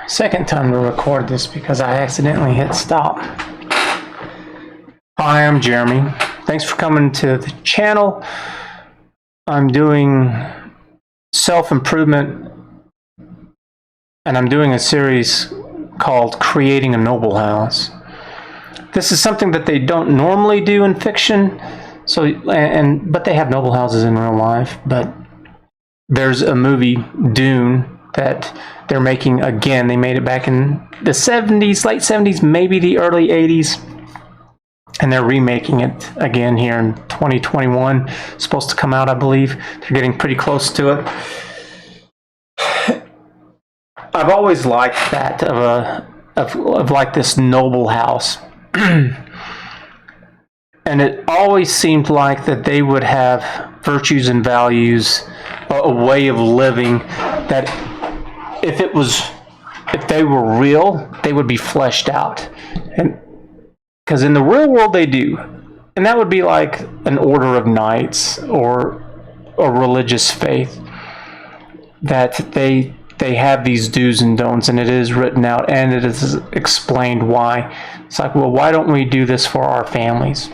Second time to record this because I accidentally hit stop. Hi, I'm Jeremy. Thanks for coming to the channel. I'm doing self-improvement, and I'm doing a series called Creating a Noble House. This is something that they don't normally do in fiction, but they have noble houses in real life. But there's a movie, Dune, that they're making again. They made it back in the 70s, late 70s, maybe the early 80s. And they're remaking it again here in 2021. It's supposed to come out, I believe. They're getting pretty close to it. I've always liked that of like this noble house. And it always seemed like that they would have virtues and values, a way of living that if they were real, they would be fleshed out. And because in the real world they do. And that would be like an order of knights or a religious faith, that they have these do's and don'ts, and it is written out and it is explained why. It's like, well, why don't we do this for our families?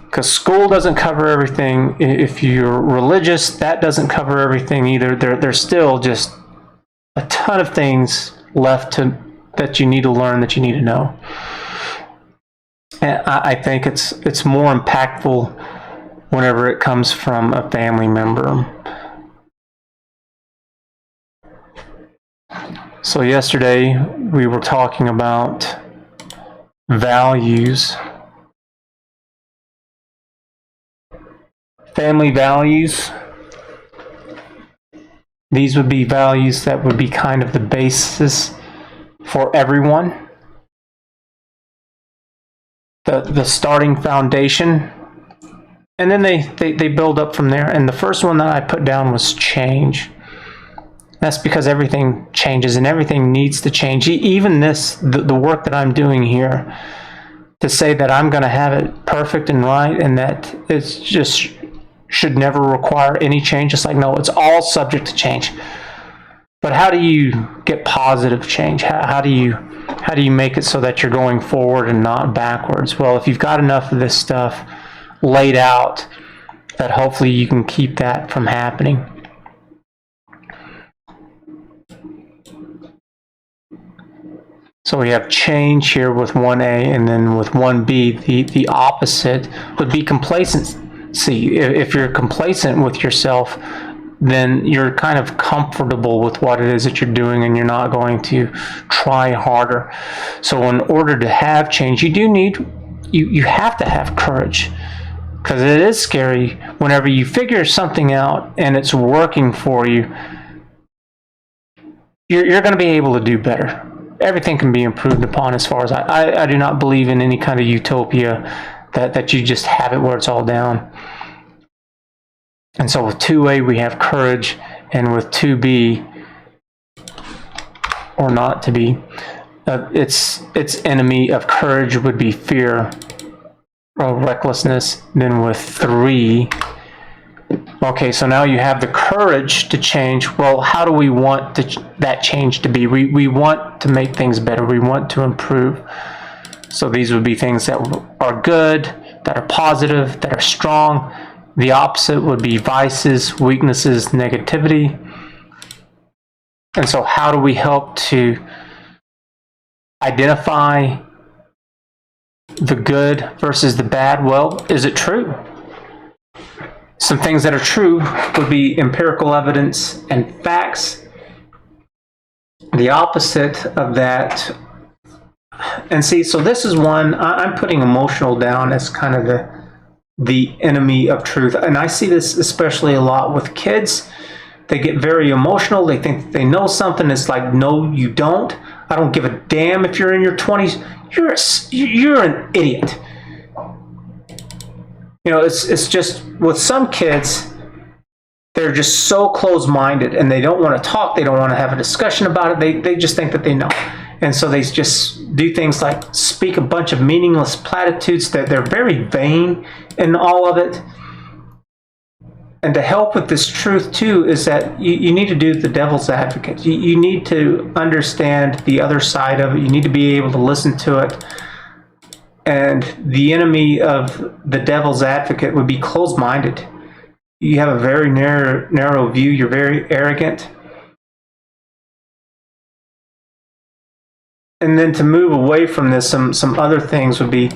Because school doesn't cover everything. If you're religious, that doesn't cover everything either. There's still just a ton of things left that you need to learn, that you need to know. And I think it's more impactful whenever it comes from a family member. So yesterday we were talking about values. Family values. These would be values that would be kind of the basis for everyone. The starting foundation. And then they build up from there. And the first one that I put down was change. That's because everything changes and everything needs to change. Even the work that I'm doing here, to say that I'm going to have it perfect and right and that it's just should never require any change. It's like, no, it's all subject to change. But how do you get positive change? How do you make it so that you're going forward and not backwards? Well, if you've got enough of this stuff laid out, that hopefully you can keep that from happening. So we have change here with 1A, and then with 1B, the opposite would be complacency. If you're complacent with yourself, then you're kind of comfortable with what it is that you're doing, and you're not going to try harder. So in order to have change, you have to have courage, because it is scary whenever you figure something out and it's working for you. You're going to be able to do better. Everything can be improved upon. As far as I do not believe in any kind of utopia that you just have it where it's all down. And so with 2A we have courage, and with 2B, or not to be, its enemy of courage would be fear or recklessness. Then with 3, okay, so now you have the courage to change. Well, how do we want that change to be? We want to make things better. We want to improve. So these would be things that are good, that are positive, that are strong. The opposite would be vices, weaknesses, negativity. And so how do we help to identify the good versus the bad? Well, is it true? Some things that are true would be empirical evidence and facts. The opposite of that, and see, so this is one, I'm putting emotional down as kind of the enemy of truth. And I see this especially a lot with kids. They get very emotional. They think they know something. It's like, no, you don't. I don't give a damn if you're in your 20s. You're an idiot. You know, it's just with some kids, they're just so close-minded and they don't want to talk. They don't want to have a discussion about it. They just think that they know. And so they just do things like speak a bunch of meaningless platitudes, that they're very vain in all of it. And to help with this truth too is that you need to do the devil's advocate. You need to understand the other side of it. You need to be able to listen to it. And the enemy of the devil's advocate would be closed-minded. You have a very narrow view. You're very arrogant. And then to move away from this, some other things would be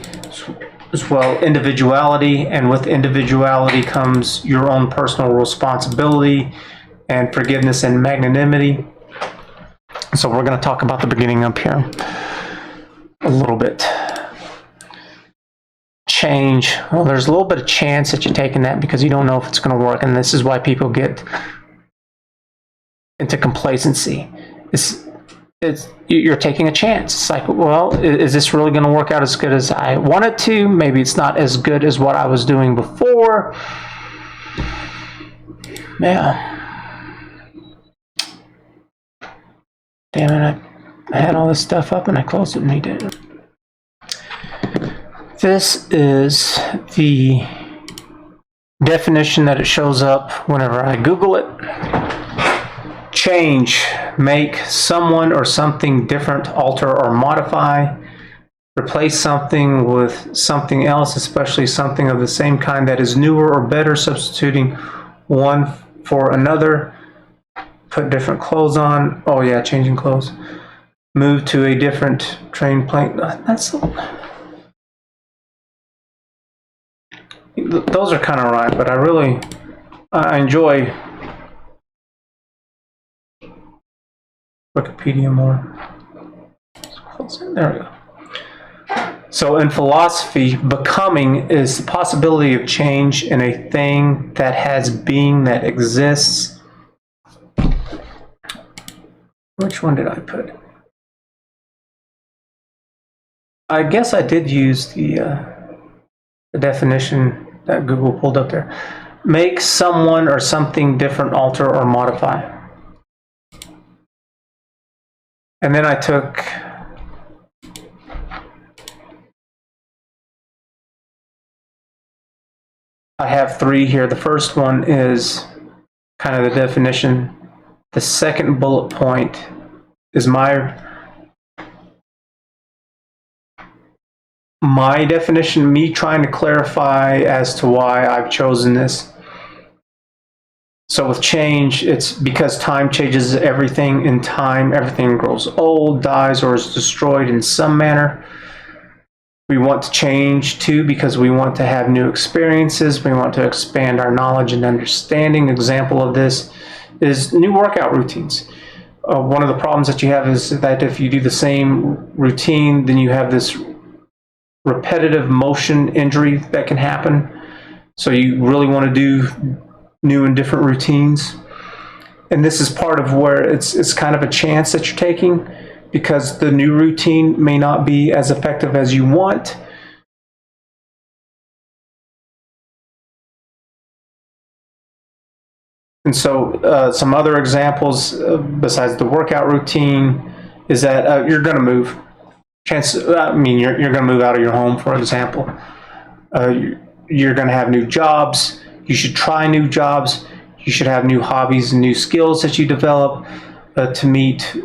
as well individuality, and with individuality comes your own personal responsibility and forgiveness and magnanimity. So we're going to talk about the beginning up here a little bit. Change. Well, there's a little bit of chance that you're taking that because you don't know if it's going to work, and this is why people get into complacency. You're taking a chance. It's like, well, is this really going to work out as good as I want it to? Maybe it's not as good as what I was doing before. Yeah. Damn it, I had all this stuff up and I closed it and I didn't. This is the definition that it shows up whenever I Google it. Change, make someone or something different, alter or modify, replace something with something else, especially something of the same kind that is newer or better, substituting one for another, put different clothes on. Oh yeah, changing clothes. Move to a different train plane. Those are kind of right, but I enjoy Wikipedia more. There we go. So in philosophy, becoming is the possibility of change in a thing that has being, that exists. Which one did I put? I guess I did use the definition that Google pulled up there. Make someone or something different, alter or modify. And then I took I have three here. The first one is kind of the definition. The second bullet point is my definition, me trying to clarify as to why I've chosen this. So with change, it's because time changes everything. In time, everything grows old, dies, or is destroyed in some manner. We want to change too because we want to have new experiences. We want to expand our knowledge and understanding. Example of this is new workout routines. One of the problems that you have is that if you do the same routine, then you have this repetitive motion injury that can happen. So you really want to do new and different routines. And this is part of where it's kind of a chance that you're taking, because the new routine may not be as effective as you want. And so some other examples besides the workout routine is that you're going to move. You're going to move out of your home, for example. You're going to have new jobs. You should try new jobs. You should have new hobbies and new skills that you develop to meet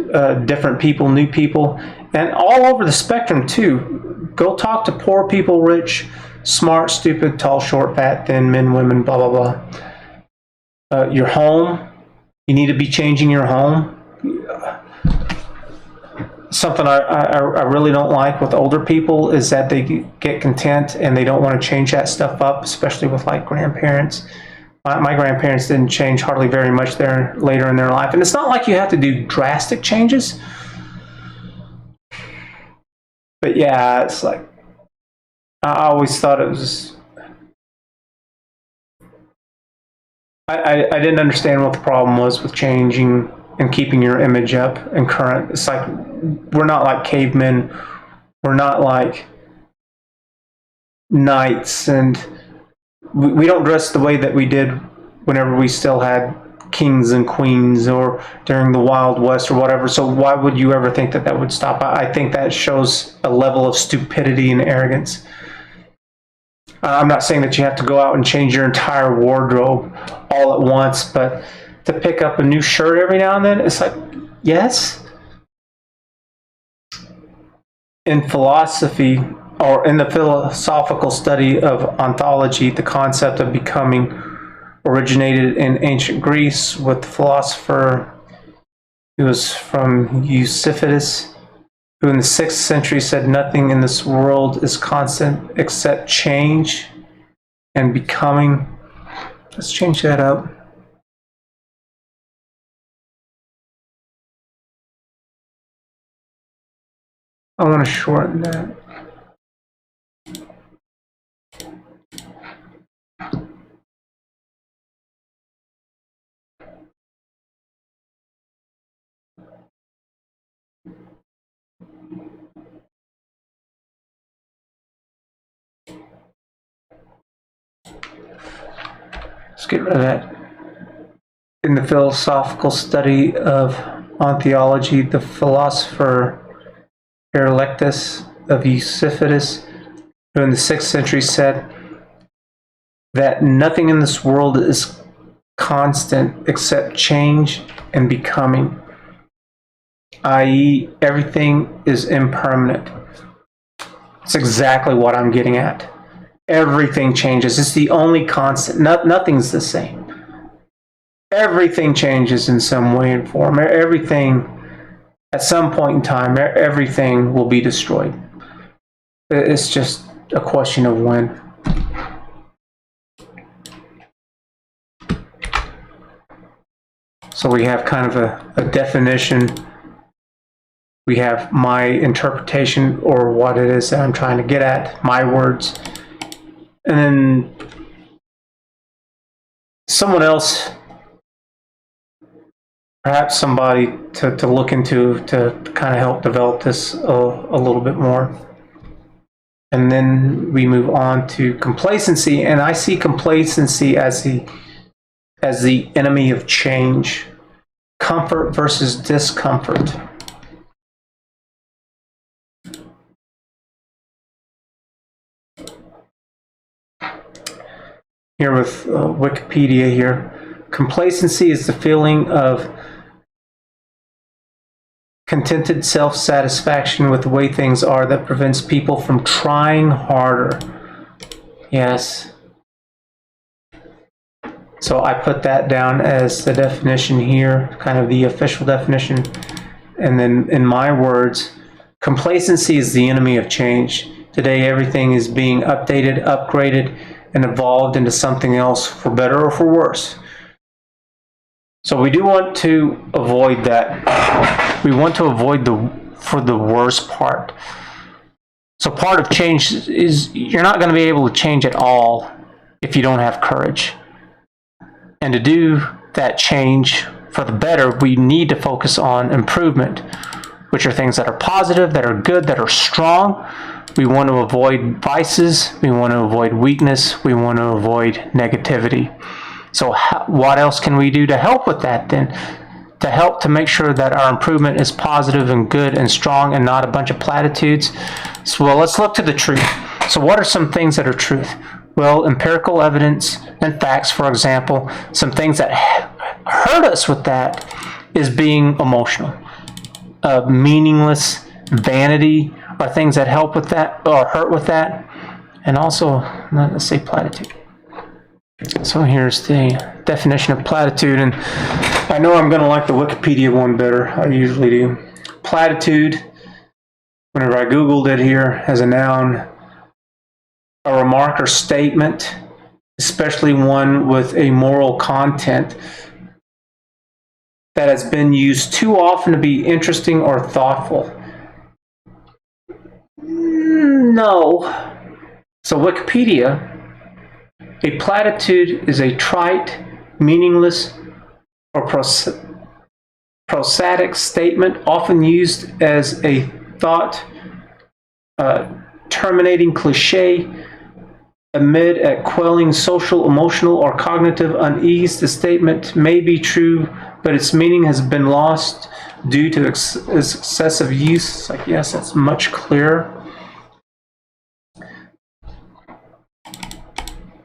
different people, new people, and all over the spectrum too. Go talk to poor people, rich, smart, stupid, tall, short, fat, thin, men, women, blah, blah, blah. Your home, you need to be changing your home. Something I really don't like with older people is that they get content and they don't want to change that stuff up, especially with like grandparents. My grandparents didn't change hardly very much there later in their life. And it's not like you have to do drastic changes. But yeah, it's like, I always thought it was, I didn't understand what the problem was with changing and keeping your image up and current. It's like, we're not like cavemen. We're not like knights, and we don't dress the way that we did whenever we still had kings and queens or during the Wild West or whatever. So why would you ever think that that would stop? I think that shows a level of stupidity and arrogance. I'm not saying that you have to go out and change your entire wardrobe all at once, but to pick up a new shirt every now and then, it's like, yes. In philosophy, or in the philosophical study of ontology, the concept of becoming originated in ancient Greece with the philosopher who was from Eusebius, who in the 6th century said nothing in this world is constant except change and becoming. Let's change that up. I want to shorten that. Let's get rid of that. In the philosophical study of ontology, the philosopher Heraclitus of Eusebius, who in the 6th century said that nothing in this world is constant except change and becoming, i.e., everything is impermanent. That's exactly what I'm getting at. Everything changes. It's the only constant. Nothing's the same. Everything changes in some way and form. Everything, at some point in time, everything will be destroyed. It's just a question of when. So we have kind of a definition. We have my interpretation, or what it is that I'm trying to get at, my words. And then someone else, perhaps somebody to look into to kind of help develop this a little bit more. And then we move on to complacency, and I see complacency as the enemy of change. Comfort versus discomfort. Here with Wikipedia here, complacency is the feeling of contented self-satisfaction with the way things are that prevents people from trying harder. Yes. So I put that down as the definition here, kind of the official definition. And then in my words, complacency is the enemy of change. Today everything is being updated, upgraded, and evolved into something else, for better or for worse. So we do want to avoid that. We want to avoid for the worst part. So part of change is you're not going to be able to change at all if you don't have courage. And to do that change for the better, we need to focus on improvement, which are things that are positive, that are good, that are strong. We want to avoid vices. We want to avoid weakness. We want to avoid negativity. So what else can we do to help with that then? To help to make sure that our improvement is positive and good and strong and not a bunch of platitudes. So well, let's look to the truth. So what are some things that are truth? Well, empirical evidence and facts, for example. Some things that hurt us with that is being emotional. Meaningless vanity are things that help with that or hurt with that. And also, let's say platitude. So here's the definition of platitude, and I know I'm going to like the Wikipedia one better. I usually do. Platitude, whenever I Googled it here as a noun, a remark or statement, especially one with a moral content that has been used too often to be interesting or thoughtful. No. So Wikipedia, a platitude is a trite, meaningless, or prosaic statement often used as a thought terminating cliche amid at quelling social, emotional, or cognitive unease. The statement may be true, but its meaning has been lost due to excessive use. It's like, yes, that's much clearer.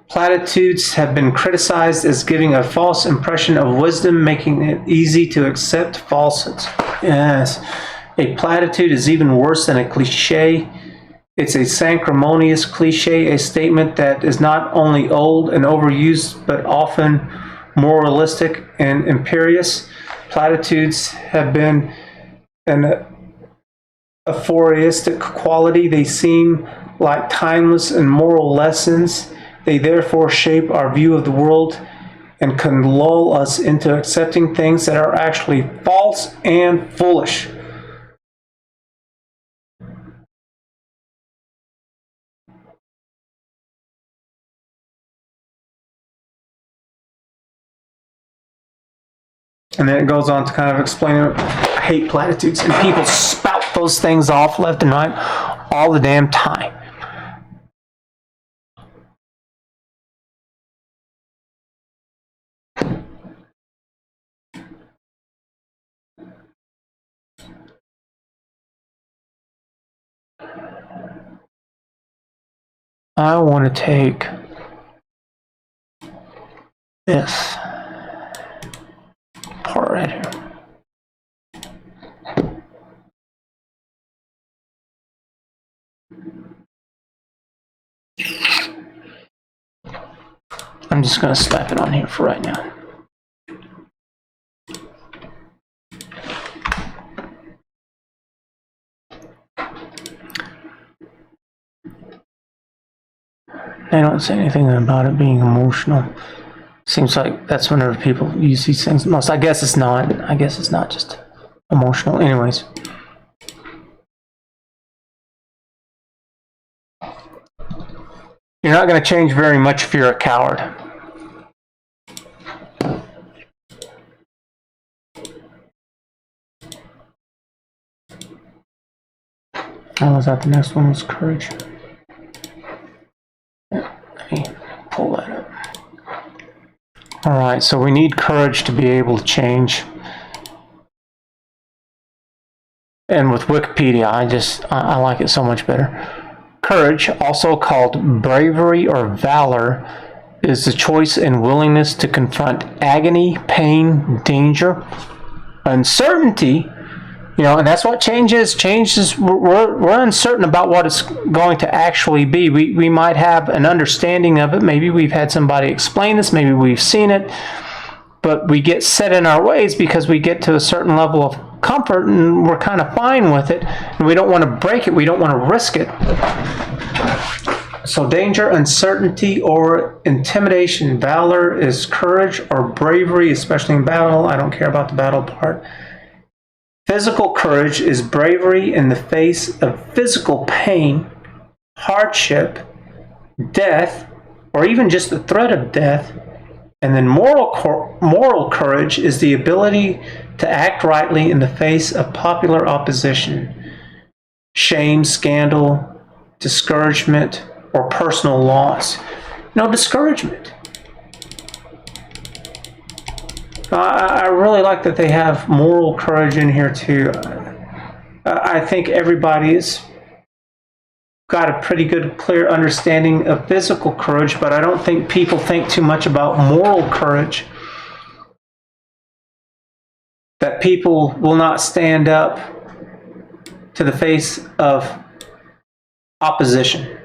Platitudes have been criticized as giving a false impression of wisdom, making it easy to accept falsehoods. Yes, a platitude is even worse than a cliche. It's a sanctimonious cliche, a statement that is not only old and overused, but often moralistic and imperious. Platitudes have been an aphoristic quality. They seem like timeless and moral lessons. They therefore shape our view of the world and can lull us into accepting things that are actually false and foolish. And then it goes on to kind of explain it. I hate platitudes, and people spout those things off left and right all the damn time. I want to take this part right here. I'm just going to slap it on here for right now. They don't say anything about it being emotional. Seems like that's whenever people use these things most. I guess it's not. I guess it's not just emotional. Anyways. You're not going to change very much if you're a coward. Oh, was that the next one was courage? Let me pull that up. Alright, so we need courage to be able to change. And with Wikipedia, I like it so much better. Courage, also called bravery or valor, is the choice and willingness to confront agony, pain, danger, uncertainty. You know, and that's what change is. Change is, we're uncertain about what it's going to actually be. We might have an understanding of it. Maybe we've had somebody explain this. Maybe we've seen it. But we get set in our ways because we get to a certain level of comfort and we're kind of fine with it. And we don't want to break it. We don't want to risk it. So danger, uncertainty, or intimidation. Valor is courage or bravery, especially in battle. I don't care about the battle part. Physical courage is bravery in the face of physical pain, hardship, death, or even just the threat of death. And then moral courage is the ability to act rightly in the face of popular opposition, shame, scandal, discouragement, or personal loss. No discouragement. I really like that they have moral courage in here too. I think everybody's got a pretty good, clear understanding of physical courage, but I don't think people think too much about moral courage. That people will not stand up to the face of opposition.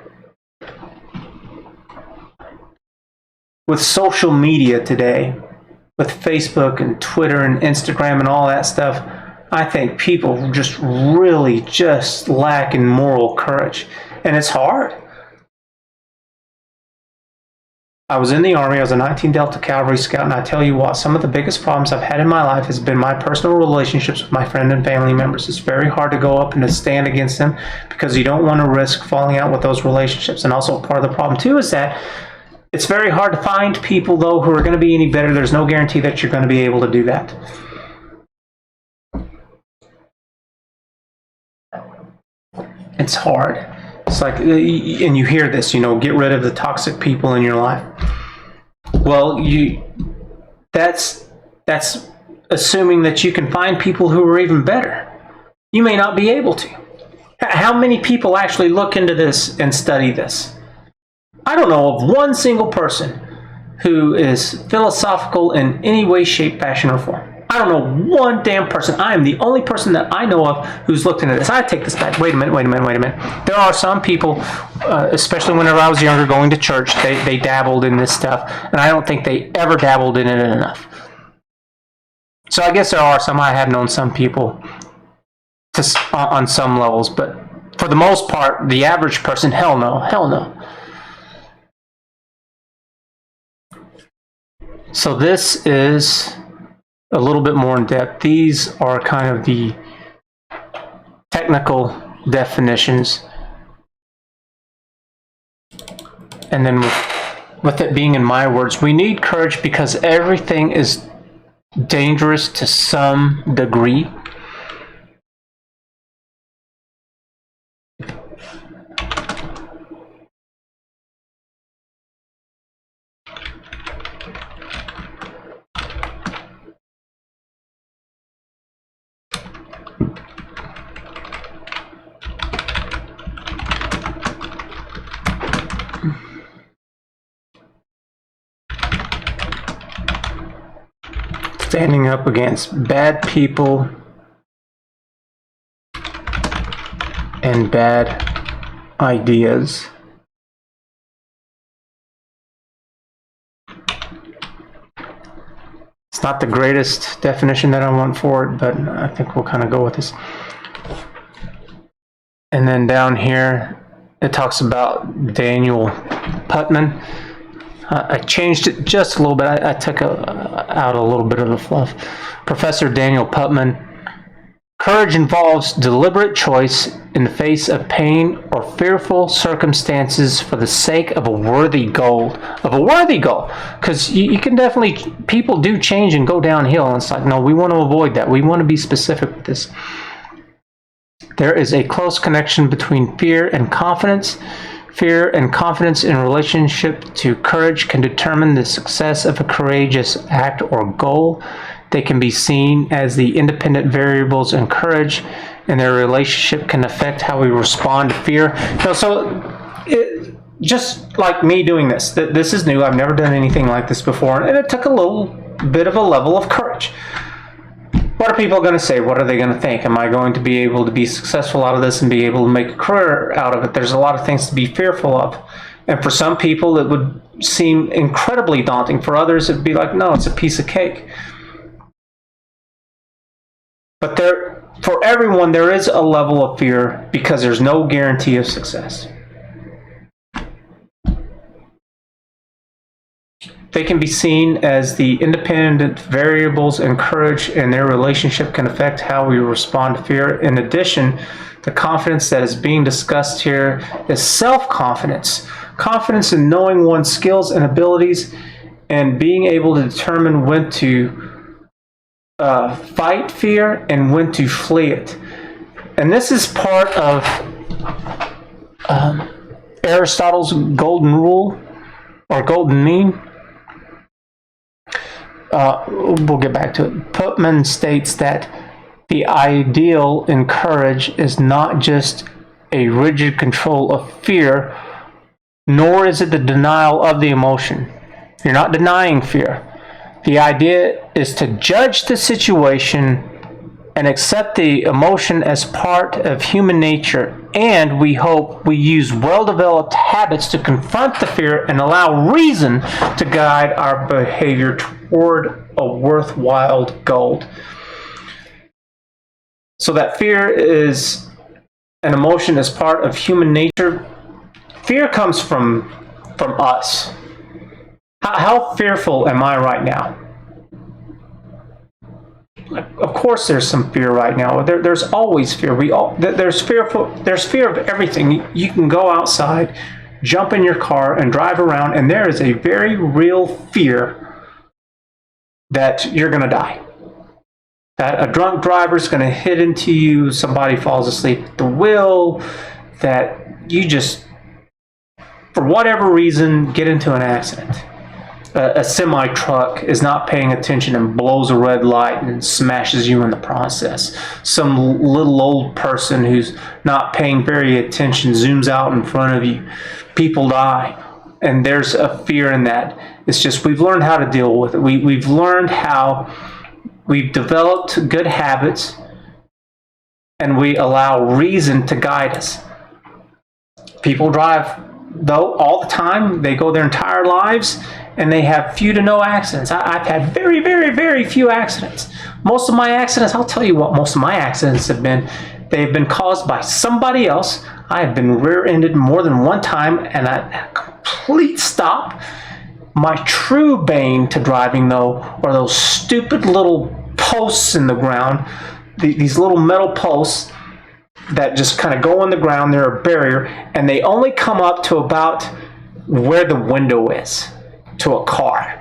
With social media today, with Facebook and Twitter and Instagram and all that stuff, I think people just really just lack in moral courage. And it's hard. I was in the Army. I was a 19 Delta Cavalry Scout, and I tell you what, some of the biggest problems I've had in my life has been my personal relationships with my friend and family members. It's very hard to go up and to stand against them because you don't want to risk falling out with those relationships. And also part of the problem too is that it's very hard to find people, though, who are going to be any better. There's no guarantee that you're going to be able to do that. It's hard. It's like, and you hear this, you know, get rid of the toxic people in your life. Well, that's assuming that you can find people who are even better. You may not be able to. How many people actually look into this and study this? I don't know of one single person who is philosophical in any way, shape, fashion, or form. I don't know one damn person. I am the only person that I know of who's looked into this. I take this back. Wait a minute. There are some people, especially whenever I was younger going to church, they dabbled in this stuff, and I don't think they ever dabbled in it enough. So I guess there are some. I have known some people on some levels, but for the most part, the average person, hell no. So this is a little bit more in depth. These are kind of the technical definitions. And then with it being in my words, we need courage because everything is dangerous to some degree. Standing up against bad people and bad ideas. It's not the greatest definition that I want for it, but I think we'll kind of go with this. And then down here, it talks about Daniel Putman. I changed it just a little bit. I took out a little bit of the fluff. Professor Daniel Putman. Courage involves deliberate choice in the face of pain or fearful circumstances for the sake of a worthy goal. Because you can definitely, people do change and go downhill. And it's like, no, we want to avoid that. We want to be specific with this. There is a close connection between fear and confidence. Fear and confidence in relationship to courage can determine the success of a courageous act or goal. They can be seen as the independent variables in courage, and their relationship can affect how we respond to fear. Just like me doing this, this is new. I've never done anything like this before, and it took a little bit of a level of courage. What are people going to say? What are they going to think? Am I going to be able to be successful out of this and be able to make a career out of it? There's a lot of things to be fearful of. And for some people, it would seem incredibly daunting. For others, it'd be like, no, it's a piece of cake. But for everyone, there is a level of fear because there's no guarantee of success. They can be seen as the independent variables in courage, and their relationship can affect how we respond to fear. In addition, the confidence that is being discussed here is self-confidence. Confidence in knowing one's skills and abilities and being able to determine when to fight fear and when to flee it. And this is part of Aristotle's golden rule or golden mean. We'll get back to it. Putman states that the ideal in courage is not just a rigid control of fear, nor is it the denial of the emotion. You're not denying fear. The idea is to judge the situation and accept the emotion as part of human nature, and we hope we use well-developed habits to confront the fear and allow reason to guide our behavior toward a worthwhile goal. So that fear is an emotion as part of human nature. Fear comes from us. How fearful am I right now? Of course, there's some fear right now. There's always fear. There's fear of everything. You can go outside, jump in your car, and drive around, and there is a very real fear that you're going to die. That a drunk driver is going to hit into you. Somebody falls asleep at the wheel. That you just, for whatever reason, get into an accident. A semi-truck is not paying attention and blows a red light and smashes you in the process. Some little old person who's not paying very attention zooms out in front of you. People die. And there's a fear in that. It's just we've learned how to deal with it. We've learned how we've developed good habits, and we allow reason to guide us. People drive, though, all the time. They go their entire lives, and they have few to no accidents. I've had very, very, very few accidents. Most of my accidents, I'll tell you what most of my accidents have been. They've been caused by somebody else. I have been rear-ended more than one time, and a complete stop. My true bane to driving, though, are those stupid little posts in the ground, these little metal posts that just kind of go in the ground. They're a barrier, and they only come up to about where the window is to a car.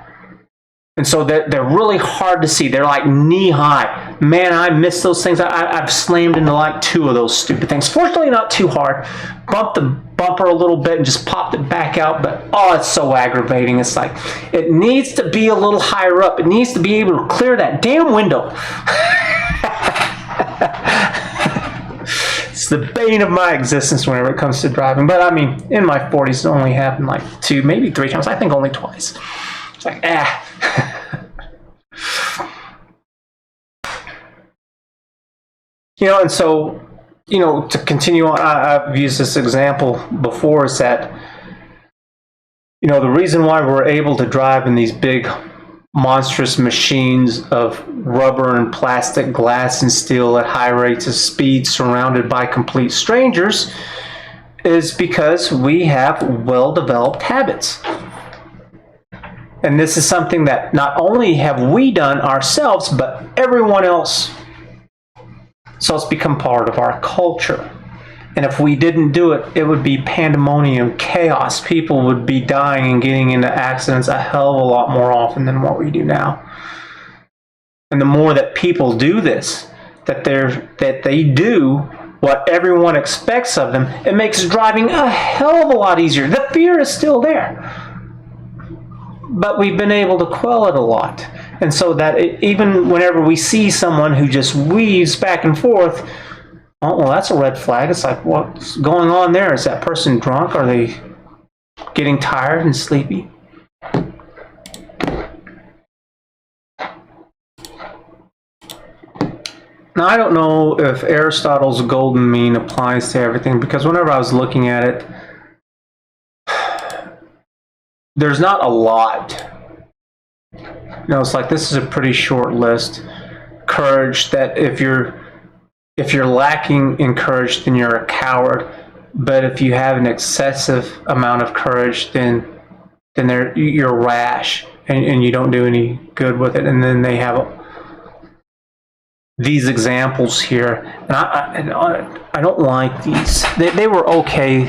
And so they're really hard to see. They're like knee high. Man, I miss those things. I've slammed into like 2 of those stupid things. Fortunately, not too hard. Bumped the bumper a little bit and just popped it back out. But oh, it's so aggravating. It's like it needs to be a little higher up. It needs to be able to clear that damn window. It's the bane of my existence whenever it comes to driving. But I mean, in my 40s, it only happened like 2, maybe 3 times. I think only twice. It's like, and so, to continue on, I've used this example before, is that, the reason why we're able to drive in these big, monstrous machines of rubber and plastic, glass and steel at high rates of speed, surrounded by complete strangers, is because we have well-developed habits. And this is something that not only have we done ourselves, but everyone else. So it's become part of our culture. And if we didn't do it, it would be pandemonium, chaos. People would be dying and getting into accidents a hell of a lot more often than what we do now. And the more that people do this, that they do what everyone expects of them, it makes driving a hell of a lot easier. The fear is still there. But we've been able to quell it a lot. And so that even whenever we see someone who just weaves back and forth, oh, well, that's a red flag. It's like, what's going on there? Is that person drunk? Are they getting tired and sleepy? Now, I don't know if Aristotle's golden mean applies to everything, because whenever I was looking at it, there's not a lot. It's like this is a pretty short list. Courage, that if you're lacking in courage, then you're a coward. But if you have an excessive amount of courage, then you're rash and you don't do any good with it. And then they have these examples here, and I don't like these. They were okay.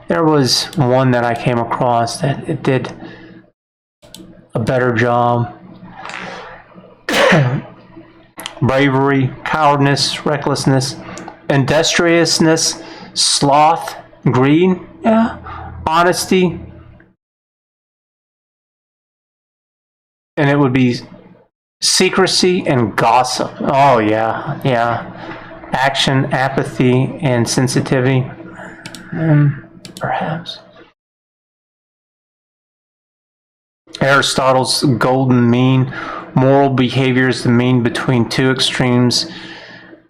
There was one that I came across that it did a better job. Bravery, cowardice, recklessness, industriousness, sloth, greed, honesty, and it would be secrecy and gossip. Oh yeah. Action, apathy, and sensitivity. Perhaps. Aristotle's golden mean. Moral behavior is the mean between 2 extremes.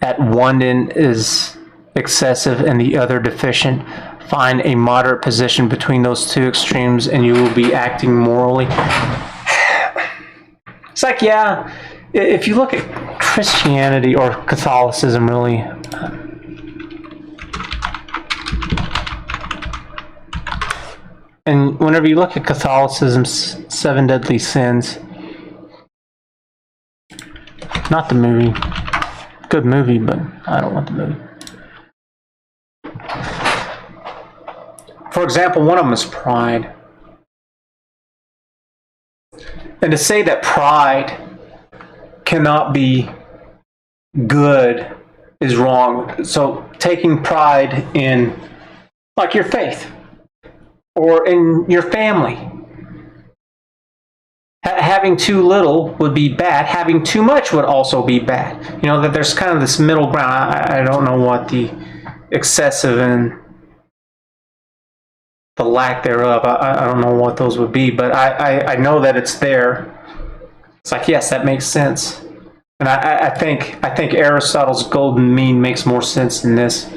At one end is excessive and the other deficient. Find a moderate position between those 2 extremes and you will be acting morally. It's like, if you look at Christianity or Catholicism, really, and whenever you look at Catholicism's 7 deadly sins, not the movie, good movie, but I don't want the movie. For example, one of them is pride. And to say that pride cannot be good is wrong. So taking pride in, like, your faith or in your family. Having too little would be bad. Having too much would also be bad. That there's kind of this middle ground. I don't know what the excessive and the lack thereof. I don't know what those would be, but I know that it's there. It's like, yes, that makes sense. And I think Aristotle's golden mean makes more sense than this.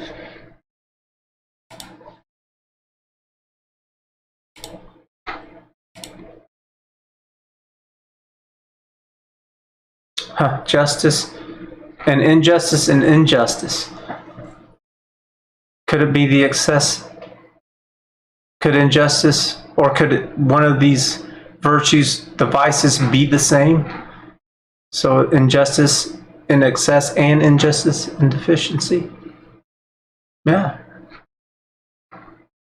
Justice and injustice and injustice. Could it be the excess? Could injustice, or could one of these virtues, the vices, be the same? So injustice in excess and injustice in deficiency. Yeah.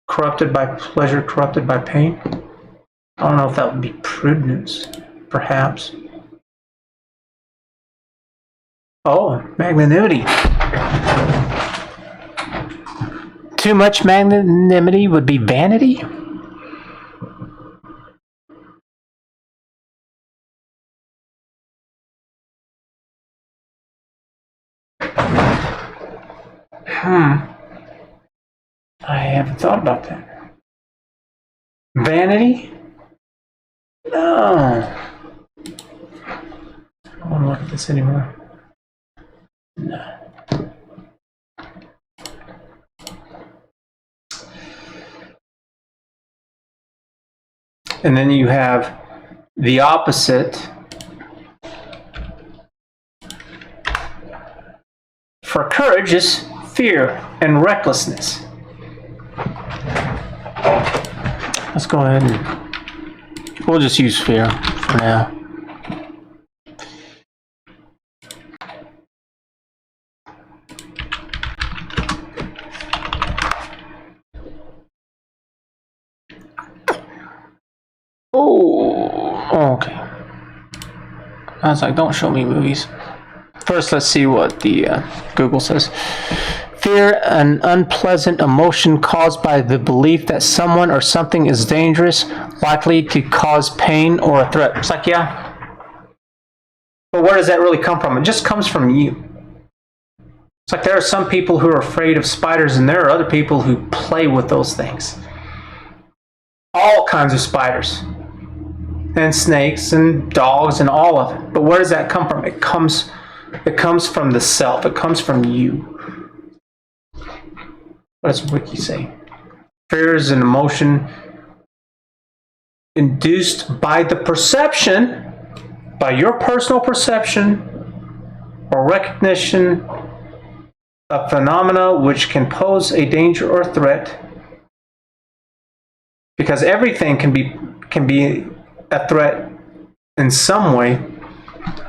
Corrupted by pleasure, corrupted by pain. I don't know if that would be prudence, perhaps. Oh, magnanimity. Too much magnanimity would be vanity? I haven't thought about that. Vanity? No. I don't want to look at this anymore. No. And then you have the opposite. For courage is fear and recklessness. Let's go ahead and we'll just use fear for now. Oh, okay. I was like, don't show me movies. First, let's see what the Google says. Fear, an unpleasant emotion caused by the belief that someone or something is dangerous, likely to cause pain or a threat. It's like, yeah. But where does that really come from? It just comes from you. It's like there are some people who are afraid of spiders, and there are other people who play with those things. All kinds of spiders. And snakes and dogs and all of it. But where does that come from? It comes from the self. It comes from you. What does Wiki say? Fear is an emotion induced by the perception, by your personal perception or recognition of phenomena which can pose a danger or threat. Because everything can be a threat in some way.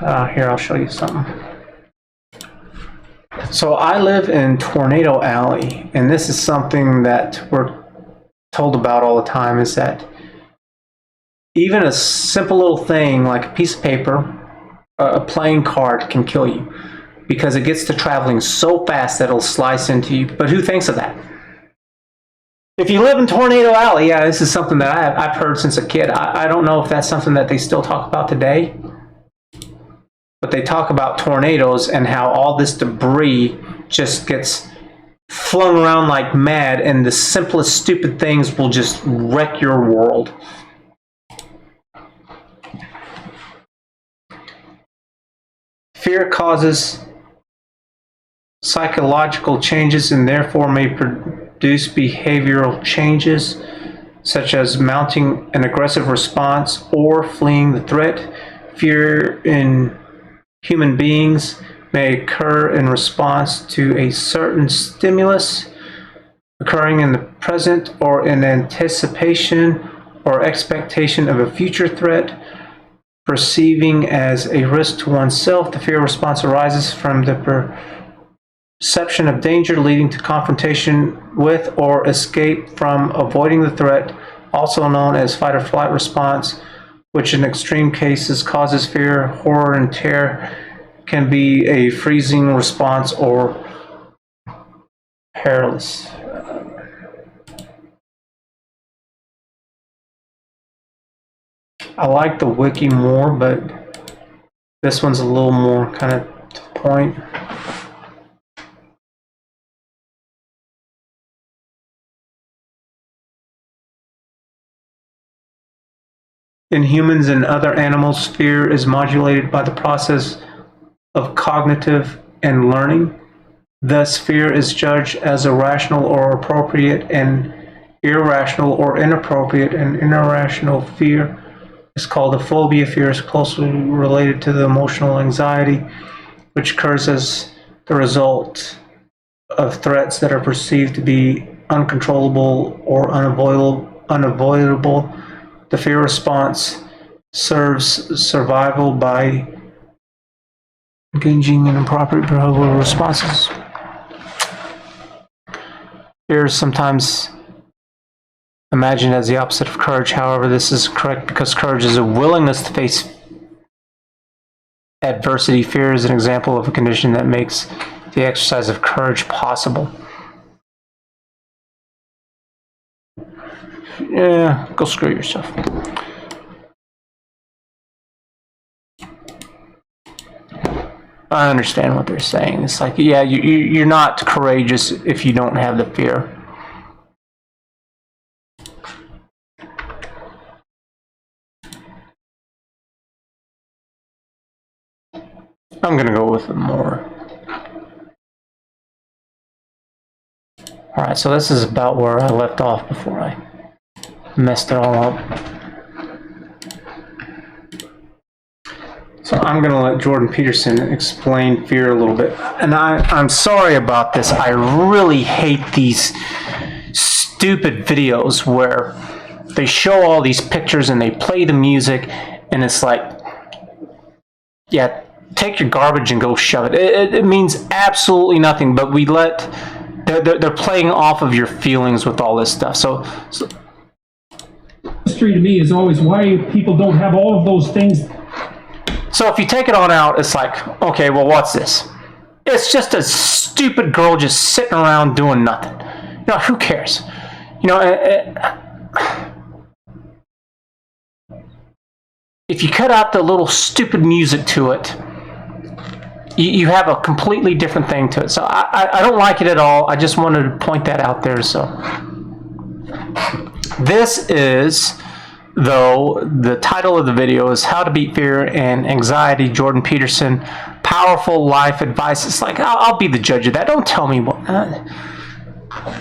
Here, I'll show you something. So I live in Tornado Alley, and this is something that we're told about all the time, is that even a simple little thing like a piece of paper, a playing card, can kill you because it gets to traveling so fast that it'll slice into you. But who thinks of that? If you live in Tornado Alley, yeah, this is something that I've heard since a kid. I don't know if that's something that they still talk about today. But they talk about tornadoes and how all this debris just gets flung around like mad, and the simplest stupid things will just wreck your world. Fear causes psychological changes and therefore may produce behavioral changes, such as mounting an aggressive response or fleeing the threat. Fear in human beings may occur in response to a certain stimulus occurring in the present or in anticipation or expectation of a future threat, perceiving as a risk to oneself. The fear response arises from the perception of danger leading to confrontation with or escape from avoiding the threat, also known as fight or flight response, which in extreme cases causes fear, horror, and terror, can be a freezing response or perilous. I like the wiki more, but this one's a little more kind of to the point. In humans and other animals, fear is modulated by the process of cognitive and learning. Thus, fear is judged as irrational or appropriate, and irrational or inappropriate and irrational fear is called a phobia. Fear is closely related to the emotional anxiety, which occurs as the result of threats that are perceived to be uncontrollable or unavoidable. The fear response serves survival by engaging in appropriate behavioral responses. Fear is sometimes imagined as the opposite of courage. However, this is correct because courage is a willingness to face adversity. Fear is an example of a condition that makes the exercise of courage possible. Yeah, go screw yourself. I understand what they're saying. It's like, yeah, you're not courageous if you don't have the fear. I'm going to go with more. Alright, so this is about where I left off before I messed it all up. So I'm going to let Jordan Peterson explain fear a little bit. And I'm sorry about this. I really hate these stupid videos where they show all these pictures and they play the music and it's like, yeah, take your garbage and go shove it. It means absolutely nothing, but we let... They're playing off of your feelings with all this stuff. So mystery to me is always why people don't have all of those things. So if you take it on out, it's like, okay, well, what's this? It's just a stupid girl just sitting around doing nothing. You know, who cares? You know, if you cut out the little stupid music to it, you have a completely different thing to it. So I don't like it at all. I just wanted to point that out there. So this is, though, the title of the video is How to Beat Fear and Anxiety, Jordan Peterson, Powerful Life Advice. It's like, I'll be the judge of that. Don't tell me what.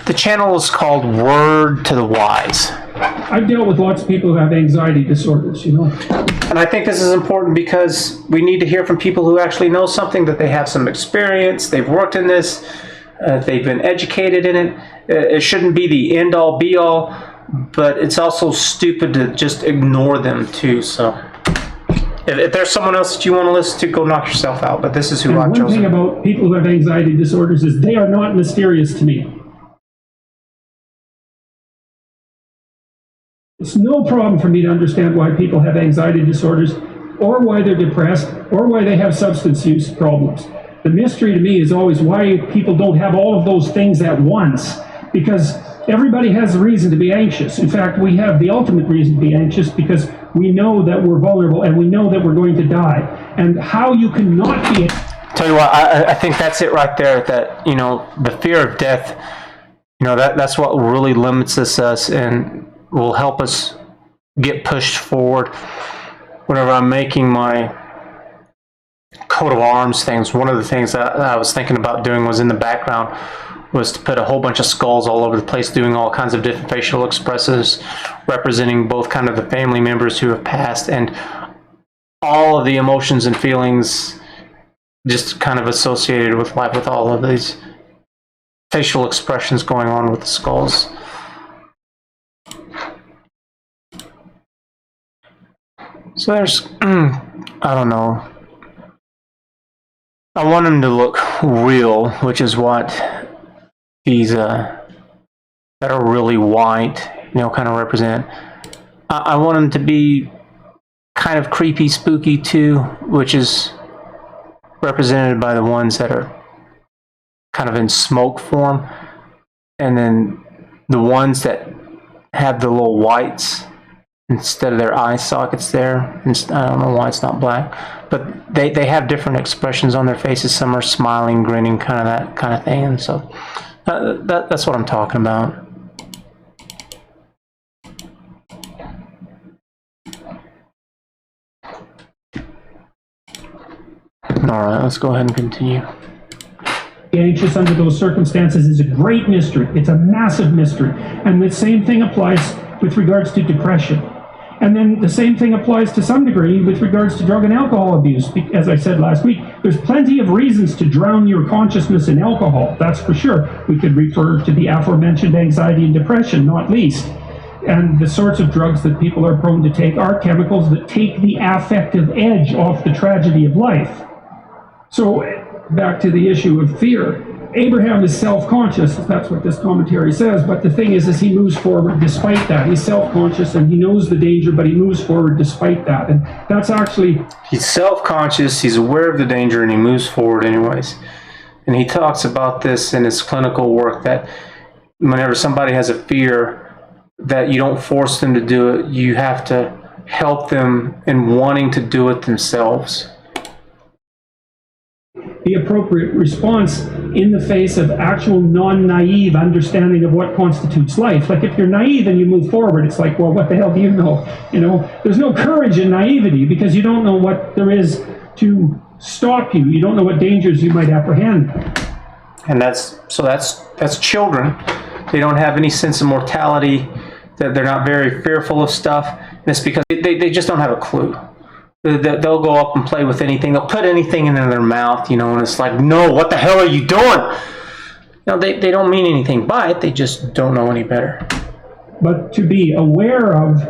The channel is called Word to the Wise. I've dealt with lots of people who have anxiety disorders, you know. And I think this is important because we need to hear from people who actually know something, that they have some experience, they've worked in this, they've been educated in it. It shouldn't be the end-all, be-all, but it's also stupid to just ignore them too. So if there's someone else that you want to listen to, go knock yourself out. But this is who I've chosen. One thing about people who have anxiety disorders is they are not mysterious to me. It's no problem for me to understand why people have anxiety disorders, or why they're depressed, or why they have substance use problems. The mystery to me is always why people don't have all of those things at once, because everybody has a reason to be anxious. In fact, we have the ultimate reason to be anxious because we know that we're vulnerable and we know that we're going to die. And how you cannot be... Tell you what, I think that's it right there, that, you know, the fear of death, you know, that's what really limits us and will help us get pushed forward. Whenever I'm making my coat of arms things, one of the things that I was thinking about doing was in the background was to put a whole bunch of skulls all over the place, doing all kinds of different facial expressions, representing both kind of the family members who have passed and all of the emotions and feelings just kind of associated with life, with all of these facial expressions going on with the skulls. So there's, I don't know. I want them to look real, which is what these that are really white, you know, kind of represent. I want them to be kind of creepy, spooky too, which is represented by the ones that are kind of in smoke form, and then the ones that have the little whites instead of their eye sockets there. I don't know why it's not black, but they have different expressions on their faces. Some are smiling, grinning, kind of that kind of thing. And so that's what I'm talking about. All right, let's go ahead and continue. Anxious under those circumstances is a great mystery. It's a massive mystery. And the same thing applies with regards to depression. And then the same thing applies to some degree with regards to drug and alcohol abuse. As I said last week, there's plenty of reasons to drown your consciousness in alcohol, that's for sure. We could refer to the aforementioned anxiety and depression, not least. And the sorts of drugs that people are prone to take are chemicals that take the affective edge off the tragedy of life. So, back to the issue of fear. Abraham is self-conscious, that's what this commentary says, but the thing is he moves forward despite that. He's self-conscious and he knows the danger, but he moves forward despite that. And that's actually... He's self-conscious, he's aware of the danger, and he moves forward anyways. And he talks about this in his clinical work, that whenever somebody has a fear, that you don't force them to do it, you have to help them in wanting to do it themselves. The appropriate response in the face of actual non-naive understanding of what constitutes life. Like if you're naive and you move forward, it's like, well, what the hell do you know? You know, there's no courage in naivety because you don't know what there is to stop you. You don't know what dangers you might apprehend. And that's children. They don't have any sense of mortality. They're not very fearful of stuff. And it's because they just don't have a clue. They'll go up and play with anything. They'll put anything in their mouth, you know, and it's like, no, what the hell are you doing? You know, they don't mean anything by it. They just don't know any better. But to be aware of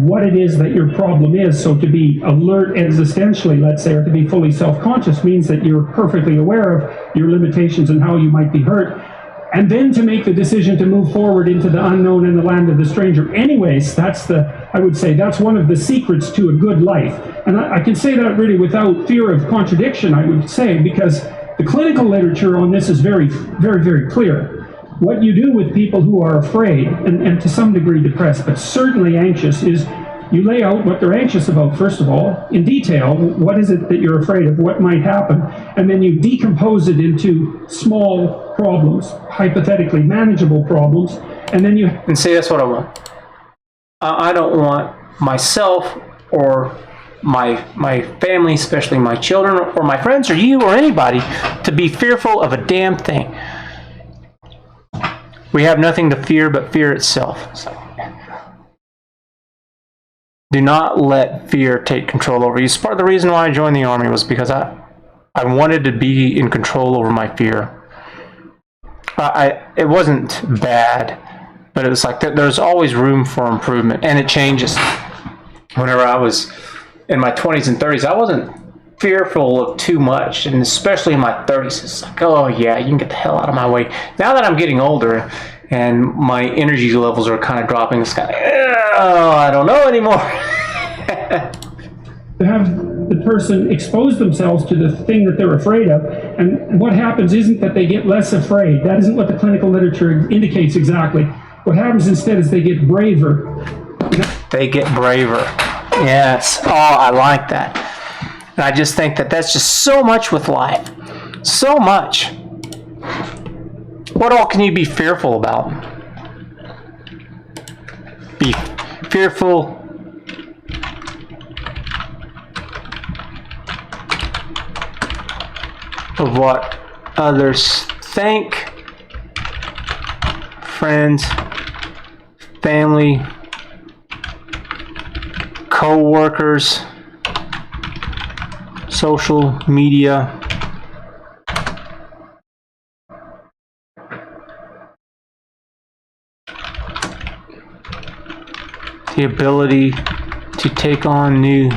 what it is that your problem is, so to be alert existentially, let's say, or to be fully self-conscious means that you're perfectly aware of your limitations and how you might be hurt. And then to make the decision to move forward into the unknown and the land of the stranger. Anyways, I would say that's one of the secrets to a good life. And I can say that really without fear of contradiction, I would say, because the clinical literature on this is very, very, very clear. What you do with people who are afraid, and to some degree depressed, but certainly anxious, is you lay out what they're anxious about, first of all, in detail. What is it that you're afraid of? What might happen? And then you decompose it into small problems, hypothetically manageable problems, and then you... And see, that's what I want. I don't want myself or my family, especially my children or my friends or you or anybody, to be fearful of a damn thing. We have nothing to fear but fear itself. So, do not let fear take control over you. Part of the reason why I joined the Army was because I wanted to be in control over my fear. It wasn't bad, but it was like there's always room for improvement, and it changes. Whenever I was in my 20s and 30s, I wasn't fearful of too much, and especially in my 30s, it's like, oh yeah, you can get the hell out of my way. Now that I'm getting older and my energy levels are kind of dropping, it's kind of, oh, I don't know anymore. To have the person expose themselves to the thing that they're afraid of, and what happens isn't that they get less afraid. That isn't what the clinical literature indicates exactly. What happens instead is they get braver. They get braver. Yes. Oh, I like that. And I just think that that's just so much with life. So much. What all can you be fearful about? Be fearful of what others think, friends, family, co-workers, social media, the ability to take on new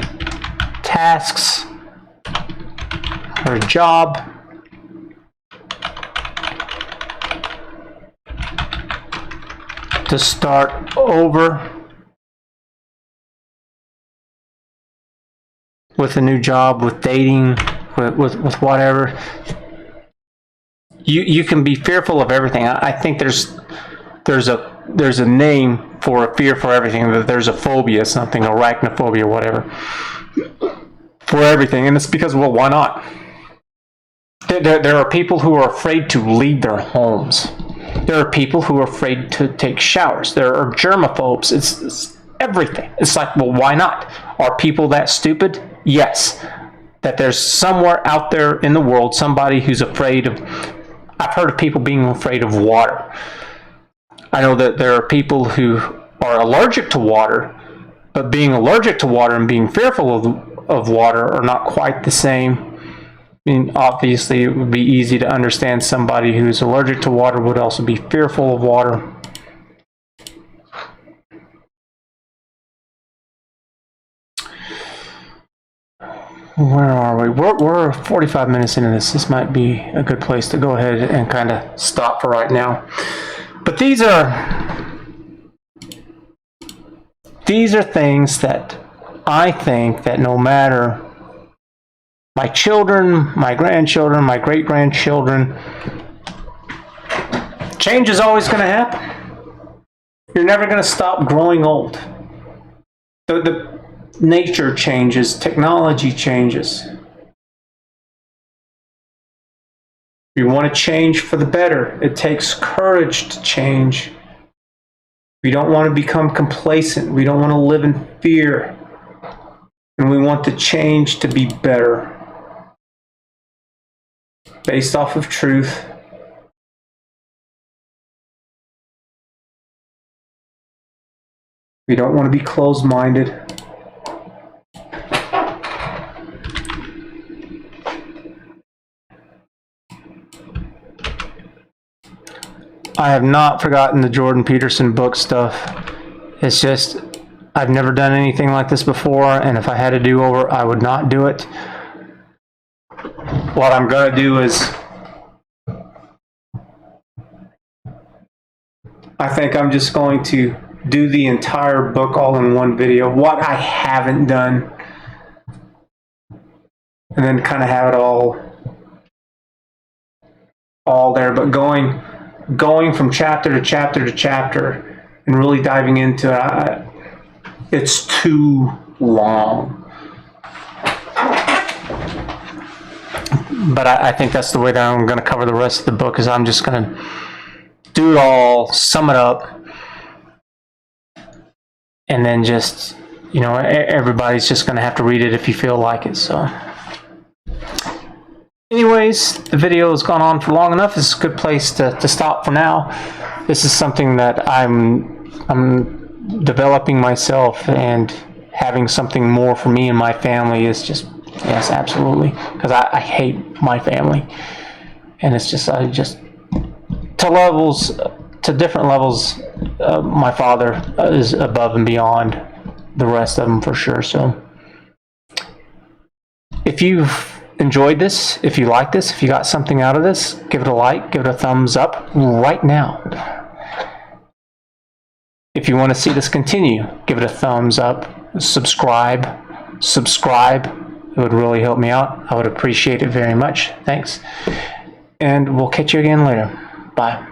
tasks or a job, to start over with a new job, with dating, with whatever. You can be fearful of everything. I think there's a name for a fear for everything. There's a phobia, something, arachnophobia, whatever, for everything. And it's because, well, why not? There are people who are afraid to leave their homes. There are people who are afraid to take showers. There are germaphobes. It's everything. It's like, well, why not? Are people that stupid? Yes. that there's somewhere out there in the world somebody who's afraid of, I've heard of people being afraid of water. I know that there are people who are allergic to water, but being allergic to water and being fearful of water are not quite the same. I mean, obviously, it would be easy to understand somebody who's allergic to water would also be fearful of water. Where are we? We're 45 minutes into this. This might be a good place to go ahead and kind of stop for right now. But these are things that I think that no matter my children, my grandchildren, my great-grandchildren, change is always going to happen. You're never going to stop growing old. The nature changes, technology changes. We want to change for the better. It takes courage to change. We don't want to become complacent. We don't want to live in fear. And we want the change to be better. Based off of truth. We don't want to be closed-minded. I have not forgotten the Jordan Peterson book stuff. It's just, I've never done anything like this before, and if I had a do-over, I would not do it. What I'm going to do is, I think I'm just going to do the entire book all in one video, what I haven't done, and then kind of have it all there, but going from chapter to chapter to chapter and really diving into it, it's too long. But I think that's the way that I'm going to cover the rest of the book, is I'm just going to do it all, sum it up, and then just, you know, everybody's just going to have to read it if you feel like it. So anyways, the video has gone on for long enough. This is a good place to stop for now. This is something that I'm developing myself, and having something more for me and my family is just, yes, absolutely, because I hate my family, and it's just, to different levels, my father is above and beyond the rest of them for sure. So if you've enjoyed this, if you like this, if you got something out of this, give it a like, give it a thumbs up right now. If you want to see this continue, give it a thumbs up, subscribe. It would really help me out. I would appreciate it very much. Thanks. And we'll catch you again later. Bye.